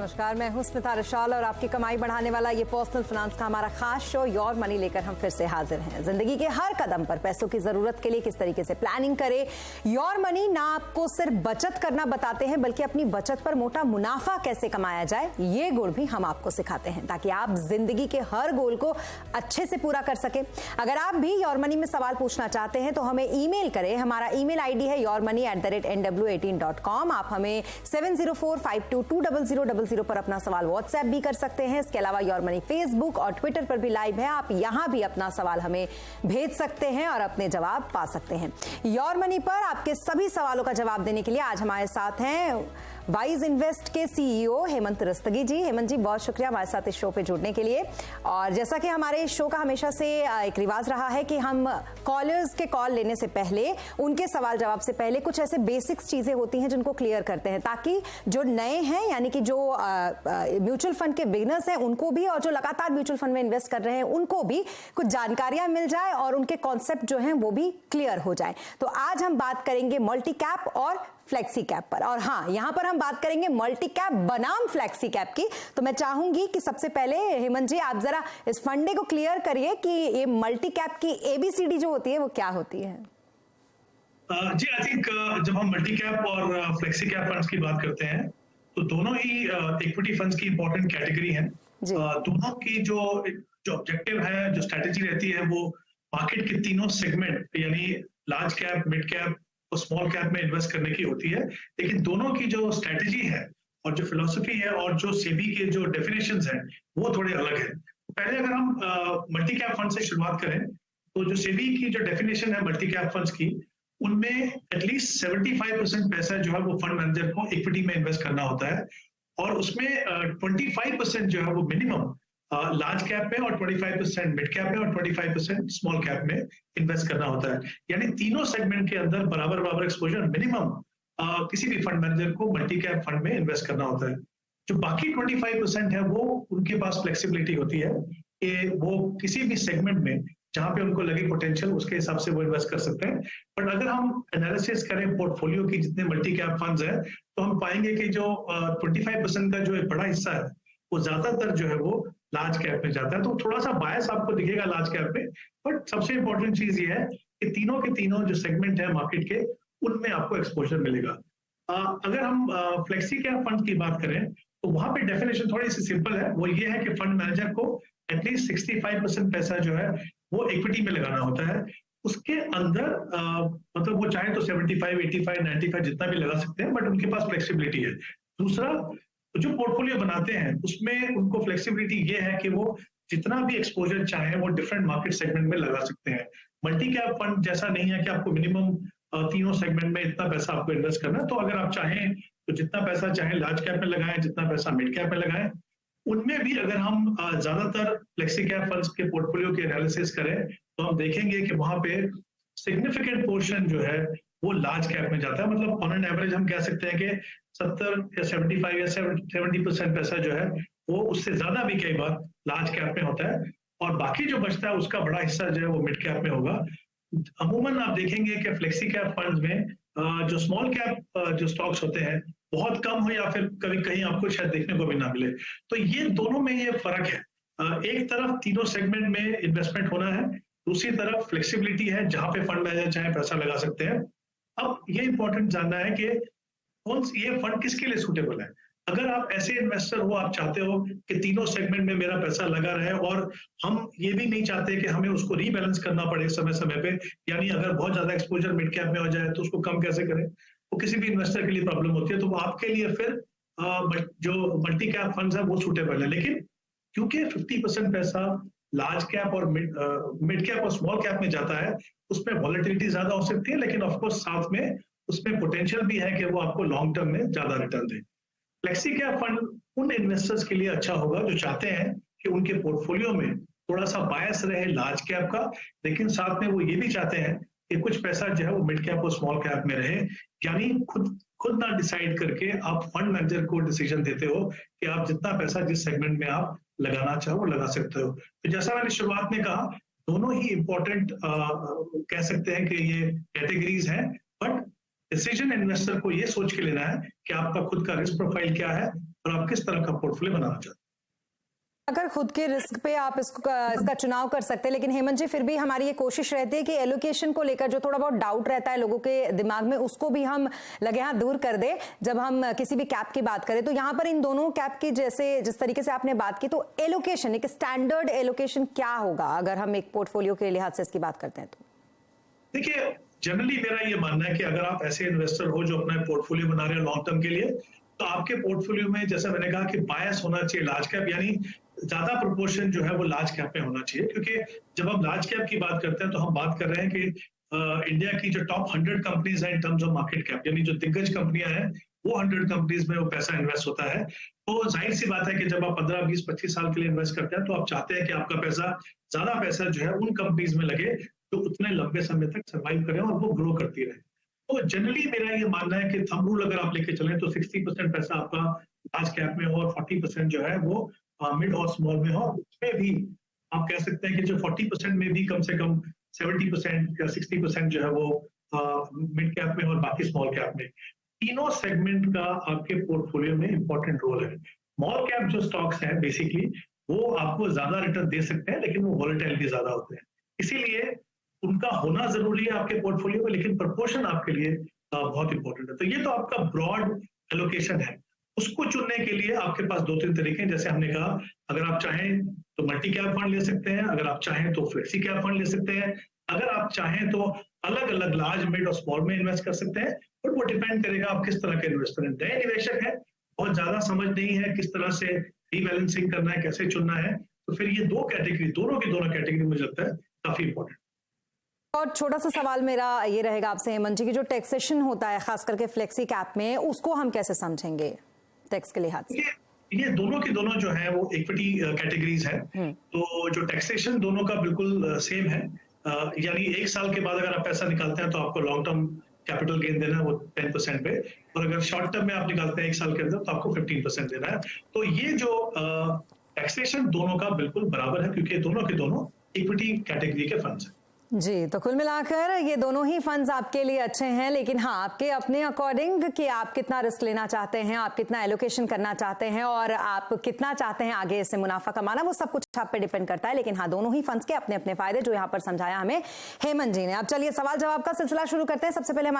नमस्कार, मैं हूं स्मिता रशाल और आपकी कमाई बढ़ाने वाला ये पर्सनल फाइनेंस का हमारा खास शो योर मनी लेकर हम फिर से हाजिर हैं। जिंदगी के हर कदम पर पैसों की जरूरत के लिए किस तरीके से प्लानिंग करें। योर मनी ना आपको सिर्फ बचत करना बताते हैं बल्कि अपनी बचत पर मोटा मुनाफा कैसे कमाया जाए ये गुण भी हम आपको सिखाते हैं ताकि आप जिंदगी के हर गोल को अच्छे से पूरा कर सके। अगर आप भी योर मनी में सवाल पूछना चाहते हैं तो हमें ईमेल करें। हमारा ईमेल आईडी है yourmoney@nw18.com। आप हमें 7045220000 पर अपना सवाल व्हाट्सएप भी कर सकते हैं। इसके अलावा योर मनी फेसबुक और ट्विटर पर भी लाइव है, आप यहां भी अपना सवाल हमें भेज सकते हैं और अपने जवाब पा सकते हैं। योर मनी पर आपके सभी सवालों का जवाब देने के लिए आज हमारे साथ हैं वाइज इन्वेस्ट के सीईओ हेमंत रस्तगी जी। हेमंत जी, बहुत शुक्रिया हमारे साथ इस शो पे जुड़ने के लिए। और जैसा कि हमारे इस शो का हमेशा से एक रिवाज रहा है कि हम कॉलर्स के कॉल लेने से पहले, उनके सवाल जवाब से पहले कुछ ऐसे बेसिक्स चीजें होती हैं जिनको क्लियर करते हैं ताकि जो नए हैं यानी कि जो म्यूचुअल फंड के बिगिनर्स हैं उनको भी और जो लगातार म्यूचुअल फंड में इन्वेस्ट कर रहे हैं उनको भी कुछ जानकारियां मिल जाए और उनके कॉन्सेप्ट जो हैं वो भी क्लियर हो जाए। तो आज हम बात करेंगे मल्टी कैप और फ्लेक्सी कैप पर। और हाँ, यहां पर हम बात करेंगे मल्टी कैप बनाम फ्लेक्सी कैप की। तो मैं चाहूंगी कि सबसे पहले हेमंत जी आप जरा इस फंडे को क्लियर करिए कि ये मल्टी कैप की एबीसीडी जो होती है वो क्या होती है। जी, आई थिंक जब हम मल्टी कैप और फ्लेक्सी कैप फंड्स की बात करते हैं तो दोनों ही इक्विटी फंड्स की इंपॉर्टेंट कैटेगरी हैं। दोनों की जो ऑब्जेक्टिव है, जो स्ट्रेटेजी रहती है, वो मार्केट के तीनों सेगमेंट यानी लार्ज कैप, मिड कैप और स्मॉल कैप में इन्वेस्ट करने की होती है। लेकिन दोनों की जो स्ट्रेटेजी है और जो फिलॉसफी है और जो सेबी के जो डेफिनेशंस हैं वो थोड़े अलग है। पहले अगर हम मल्टी कैप फंड से शुरुआत करें तो जो सेबी की जो डेफिनेशन है मल्टी कैप फंड्स की, उनमें एटलीस्ट 75% पैसा जो है वो फंड मैनेजर को इक्विटी में इन्वेस्ट करना होता है और उसमें 25% जो है वो मिनिमम लार्ज कैप में और 25% मिड कैप में और 25% स्मॉल कैप में इन्वेस्ट करना होता है। यानी तीनों सेगमेंट के अंदर बराबर बराबर एक्सपोजर मिनिमम किसी भी फंड मैनेजर को मल्टी कैप फंड में इन्वेस्ट करना होता है। जो बाकी 25% है वो उनके पास फ्लेक्सिबिलिटी होती है कि वो किसी भी सेगमेंट में जहां पे उनको लगे पोटेंशियल उसके हिसाब से वो इन्वेस्ट कर सकते हैं। बट अगर हम एनालिसिस करें पोर्टफोलियो की जितने मल्टी कैप फंड्स हैं तो हम पाएंगे कि जो 25% का जो एक बड़ा हिस्सा है वो ज्यादातर जो है वो लार्ज कैप में जाता है। तो थोड़ा सा बायस आपको दिखेगा लार्ज कैप में, बट सबसे इंपॉर्टेंट चीज ये है कि तीनों के तीनों जो सेगमेंट है मार्केट के उनमें आपको एक्सपोजर मिलेगा। अगर हम फ्लेक्सी कैप फंड की बात करें तो वहां पे डेफिनेशन थोड़ी सी सिंपल है। वो ये है कि फंड मैनेजर को एटलीस्ट 65% पैसा जो है वो इक्विटी में लगाना होता है। उसके अंदर मतलब वो चाहे तो 75, 85, 95 जितना भी लगा सकते हैं, बट उनके पास फ्लेक्सिबिलिटी है। दूसरा, जो पोर्टफोलियो बनाते हैं उसमें उनको फ्लेक्सिबिलिटी ये है कि वो जितना भी एक्सपोजर चाहे वो डिफरेंट मार्केट सेगमेंट में लगा सकते हैं। मल्टी कैप फंड जैसा नहीं है कि आपको मिनिमम तीनों सेगमेंट में इतना पैसा आपको इन्वेस्ट करना है। तो अगर आप चाहें तो जितना पैसा चाहे लार्ज कैप में लगाएं, जितना पैसा मिड कैप में लगाएं। उनमें भी अगर हम ज्यादातर फ्लेक्सी कैप फंड्स के पोर्टफोलियो की एनालिसिस करें तो हम देखेंगे कि वहां पे सिग्निफिकेंट पोर्शन जो है वो लार्ज कैप में जाता है। मतलब ऑन एन एवरेज हम कह सकते हैं कि 70 या 75 या 70% पैसा जो है वो उससे ज्यादा भी कई बार लार्ज कैप में होता है और बाकी जो बचता है उसका बड़ा हिस्सा जो है वो मिड कैप में होगा। अमूमन आप देखेंगे कि फ्लेक्सी कैप फंड्स में जो स्मॉल कैप जो स्टॉक्स होते हैं बहुत कम हो या फिर कभी कहीं आपको शायद देखने को भी ना मिले। तो ये दोनों में ये फर्क है। एक तरफ तीनों सेगमेंट में इन्वेस्टमेंट होना है, दूसरी तरफ फ्लेक्सिबिलिटी है जहां पे फंड मैनेजर चाहे पैसा लगा सकते हैं। अब ये इंपॉर्टेंट जानना है कि कौन ये फंड किसके लिए सूटेबल है। अगर आप ऐसे इन्वेस्टर हो, आप चाहते हो कि तीनों सेगमेंट में मेरा पैसा लगा रहे और हम ये भी नहीं चाहते कि हमें उसको रीबैलेंस करना पड़े समय समय पे, यानी अगर बहुत ज्यादा एक्सपोजर मिड कैप में हो जाए तो उसको कम कैसे करें, वो किसी भी इन्वेस्टर के लिए प्रॉब्लम होती है। तो आपके लिए फिर जो मल्टी कैप फंड्स है वो सूटेबल है। लेकिन क्योंकि 50% पैसा लार्ज कैप और मिड कैप और स्मॉल कैप में जाता है उसमें वॉलेटिलिटी ज्यादा हो सकती है, लेकिन ऑफकोर्स साथ में उसमें पोटेंशियल भी है कि वो आपको लॉन्ग टर्म में ज्यादा रिटर्न दे। फ्लेक्सी कैप फंड उन इन्वेस्टर्स के लिए अच्छा होगा जो चाहते हैं कि उनके पोर्टफोलियो में थोड़ा सा बायस रहे लार्ज कैप का, लेकिन साथ में वो ये भी चाहते हैं कि कुछ पैसा जो है वो मिड कैप और स्मॉल कैप में रहे। यानी खुद ना डिसाइड करके आप फंड मैनेजर को डिसीजन देते हो कि आप जितना पैसा जिस सेगमेंट में आप लगाना चाहो वो लगा सकते हो। तो जैसा मैंने शुरुआत में कहा, दोनों ही इंपॉर्टेंट कह सकते हैं कि ये कैटेगरीज हैं, बट डिसीजन इन्वेस्टर को ये सोच के लेना है कि आपका खुद का रिस्क प्रोफाइल क्या है और आप किस तरह का पोर्टफोलियो बनाना चाहते हैं। अगर खुद के रिस्क पे आप इसका चुनाव कर सकते हैं, लेकिन हेमंत जी फिर भी हमारी ये कोशिश रहती है कि एलोकेशन को लेकर जो थोड़ा बहुत डाउट रहता है लोगों के दिमाग में, उसको भी हम लगे हाथ दूर कर दे जब हम किसी भी कैप की बात करें। तो यहाँ पर इन दोनों कैप की जिस तरीके से आपने बात की, तो एलोकेशन, एक स्टैंडर्ड एलोकेशन क्या होगा अगर हम एक पोर्टफोलियो के लिहाज से इसकी बात करते हैं? तो देखिए, जनरली मेरा ये मानना है कि अगर आप ऐसे इन्वेस्टर हो जो अपना पोर्टफोलियो बना रहे हो लॉन्ग टर्म के लिए, तो आपके पोर्टफोलियो में, जैसा मैंने कहा, कि बायस होना चाहिए लार्ज कैप, यानी ज्यादा प्रोपोर्शन जो है वो लार्ज कैप में होना चाहिए। क्योंकि जब हम लार्ज कैप की बात करते हैं तो हम बात कर रहे हैं कि इंडिया की जो टॉप 100 कंपनीज हैं in terms of market cap, यानी जो दिग्गज कंपनियां हैं, वो 100 कंपनीज में वो पैसा इन्वेस्ट होता है। तो जाहिर सी बात है कि जब आप 15, 20, 25 साल के लिए इन्वेस्ट करते हैं तो आप चाहते हैं कि आपका ज्यादा पैसा जो है उन कंपनीज में लगे तो उतने लंबे समय तक सर्वाइव करें और वो ग्रो करती रहे। तो जनरली मेरा ये मानना है कि थंब रूल अगर आप लेके चलें तो 60% पैसा आपका लार्ज कैप में हो और 40% जो है वो मिड और स्मॉल में हो। उसमें भी आप कह सकते हैं कि जो 40% में भी कम से कम 70% या 60% जो है वो मिड कैप में और बाकी स्मॉल कैप में। तीनों सेगमेंट का आपके पोर्टफोलियो में इंपॉर्टेंट रोल है। स्मॉल कैप जो स्टॉक्स हैं बेसिकली वो आपको ज्यादा रिटर्न दे सकते हैं, लेकिन वो वॉलेटिलिटी ज्यादा होते हैं, इसीलिए उनका होना जरूरी है आपके पोर्टफोलियो में, लेकिन प्रपोर्शन आपके लिए बहुत इंपॉर्टेंट है। तो ये तो आपका ब्रॉड एलोकेशन है। उसको चुनने के लिए आपके पास 2-3 तरीके हैं। जैसे हमने कहा, अगर आप चाहें तो मल्टी कैप फंड ले सकते हैं, अगर आप चाहें तो फ्लेक्सी कैप फंड ले सकते हैं, अगर आप चाहें तो अलग अलग लार्ज, मिड और स्मॉल में इन्वेस्ट कर सकते हैं। बट वो डिपेंड करेगा आप किस तरह के इन्वेस्टर हैं। नए निवेशक है, बहुत ज्यादा समझ नहीं है किस तरह से रीबैलेंसिंग करना है, कैसे चुनना है, तो फिर ये दो कैटेगरी, दोनों की दोनों कैटेगरी मुझे लगता है काफी इंपॉर्टेंट। और छोटा सा सवाल मेरा ये रहेगा आपसे हेमंत जी, की जो टैक्सेशन होता है खास करके फ्लेक्सी कैप में, उसको हम कैसे समझेंगे टैक्स के लिहाज से? ये दोनों की दोनों जो है वो इक्विटी कैटेगरीज है, तो जो टैक्सेशन दोनों का बिल्कुल सेम है। यानी 1 साल के बाद अगर आप पैसा निकालते हैं तो आपको लॉन्ग टर्म कैपिटल गेन देना है वो 10% पे, और अगर शॉर्ट टर्म में आप निकालते हैं 1 साल के अंदर तो आपको 15% देना है। तो ये जो टैक्सेशन दोनों का बिल्कुल बराबर है, क्योंकि दोनों के दोनों इक्विटी कैटेगरी के फंड्स हैं। जी, तो कुल मिलाकर ये दोनों ही फंड्स आपके लिए अच्छे हैं, लेकिन हाँ, आपके अपने अकॉर्डिंग कि आप कितना रिस्क लेना चाहते हैं, आप कितना एलोकेशन करना चाहते हैं और आप कितना चाहते हैं आगे इससे मुनाफा कमाना, वो सब कुछ आप पे डिपेंड करता है। लेकिन हाँ, दोनों ही फंड्स के अपने अपने फायदे जो यहाँ पर समझाया हमें हेमंत जी ने। अब चलिए सवाल जवाब का सिलसिला शुरू करते हैं। सबसे पहले हमारे